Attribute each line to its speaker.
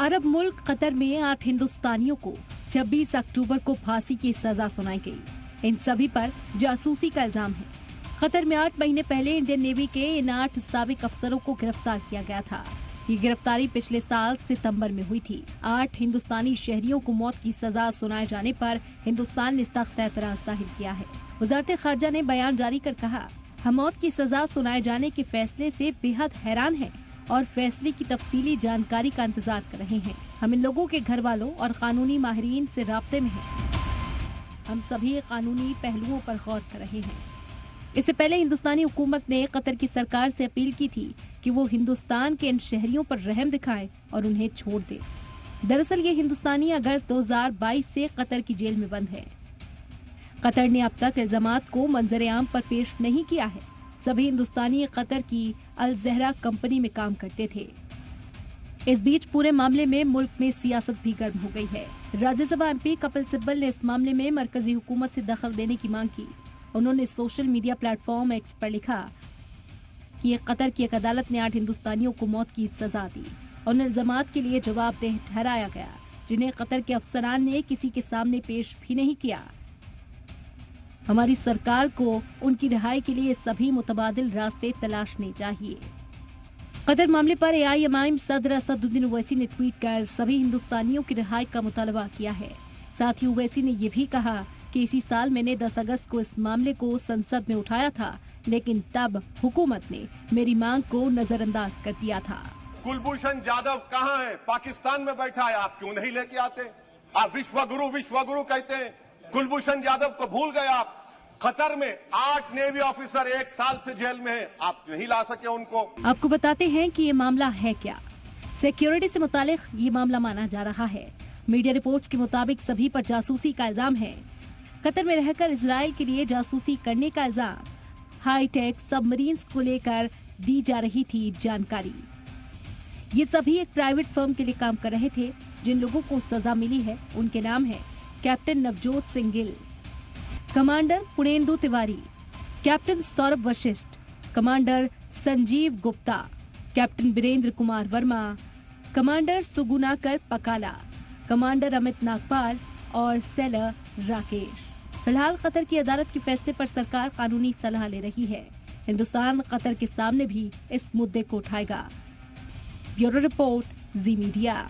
Speaker 1: अरब मुल्क कतर में 8 हिंदुस्तानियों को 26 अक्टूबर को फांसी की सजा सुनाई गई। इन सभी पर जासूसी का इल्जाम है। कतर में 8 महीने पहले इंडियन नेवी के इन 8 साबिक अफसरों को गिरफ्तार किया गया था। ये गिरफ्तारी पिछले साल सितंबर में हुई थी। 8 हिंदुस्तानी शहरियों को मौत की सजा सुनाए जाने पर हिंदुस्तान ने सख्त एतराज जाहिर किया है। वजारत खारजा ने बयान जारी कर कहा, हम मौत की सजा सुनाए जाने के फैसले से बेहद हैरान हैं और फैसले की तफसीली जानकारी का इंतजार कर रहे हैं। हम इन लोगों के घर वालों और कानूनी माहिरीन से राब्ते में हैं। हम सभी कानूनी पहलुओं पर गौर कर रहे हैं। इससे पहले हिंदुस्तानी हुकूमत ने कतर की सरकार से अपील की थी कि वो हिंदुस्तान के इन शहरियों पर रहम दिखाएं और उन्हें छोड़ दे। दरअसल ये हिंदुस्तानी अगस्त 2022 से कतर की जेल में बंद है। कतर ने अब तक इल्जामात को मंजर आम पर पेश नहीं किया है। सभी हिंदुस्तानी कतर की अल ज़हरा कंपनी में काम करते थे। इस बीच पूरे मामले में मुल्क में सियासत भी गर्म हो गई है। राज्यसभा एमपी कपिल सिब्बल ने इस मामले में मरकजी हुकूमत से दखल देने की मांग की। उन्होंने सोशल मीडिया प्लेटफॉर्म एक्स पर लिखा कि कतर की एक अदालत ने 8 हिंदुस्तानियों को मौत की सजा दी और उन इल्जामात के लिए जवाबदेह ठहराया गया जिन्हें कतर के अफसरान ने किसी के सामने पेश भी नहीं किया। हमारी सरकार को उनकी रिहाई के लिए सभी मुतबादिल रास्ते तलाशने चाहिए। कतर मामले पर AIMIM सदर असदुद्दीन ओवैसी ने ट्वीट कर सभी हिंदुस्तानियों की रिहाई का मुतालबा किया है। साथ ही ओवैसी ने यह भी कहा कि इसी साल मैंने 10 अगस्त को इस मामले को संसद में उठाया था, लेकिन तब हुकूमत ने मेरी मांग को नजरअंदाज कर दिया था।
Speaker 2: कुलभूषण जाधव कहाँ है? पाकिस्तान में बैठा है, आप क्यों नहीं लेके आते? आप विश्वगुरु कहते हैं, कुलभूषण जाधव को भूल गए आप। कतर में 8 नेवी ऑफिसर 1 साल से जेल में हैं, आप नहीं ला सके उनको।
Speaker 1: आपको बताते हैं कि ये मामला है क्या। सिक्योरिटी से मुतालिक ये मामला माना जा रहा है। मीडिया रिपोर्ट्स के मुताबिक सभी पर जासूसी का इल्जाम है। कतर में रहकर इजराइल के लिए जासूसी करने का इल्जाम। हाईटेक सबमरीन्स को लेकर दी जा रही थी जानकारी। ये सभी एक प्राइवेट फर्म के लिए काम कर रहे थे। जिन लोगों को सजा मिली है उनके नाम है captain Navjot Singh Gill, commander Punendu Tiwari, captain Saurabh Vashisht, commander Sanjeev Gupta, captain Virendra Kumar Verma, commander Sugunakar Pakala, commander Amit Nagpal और सेलर राकेश। फिलहाल कतर की अदालत के फैसले पर सरकार कानूनी सलाह ले रही है। हिंदुस्तान कतर के सामने भी इस मुद्दे को उठाएगा। ब्यूरो रिपोर्ट, जी मीडिया।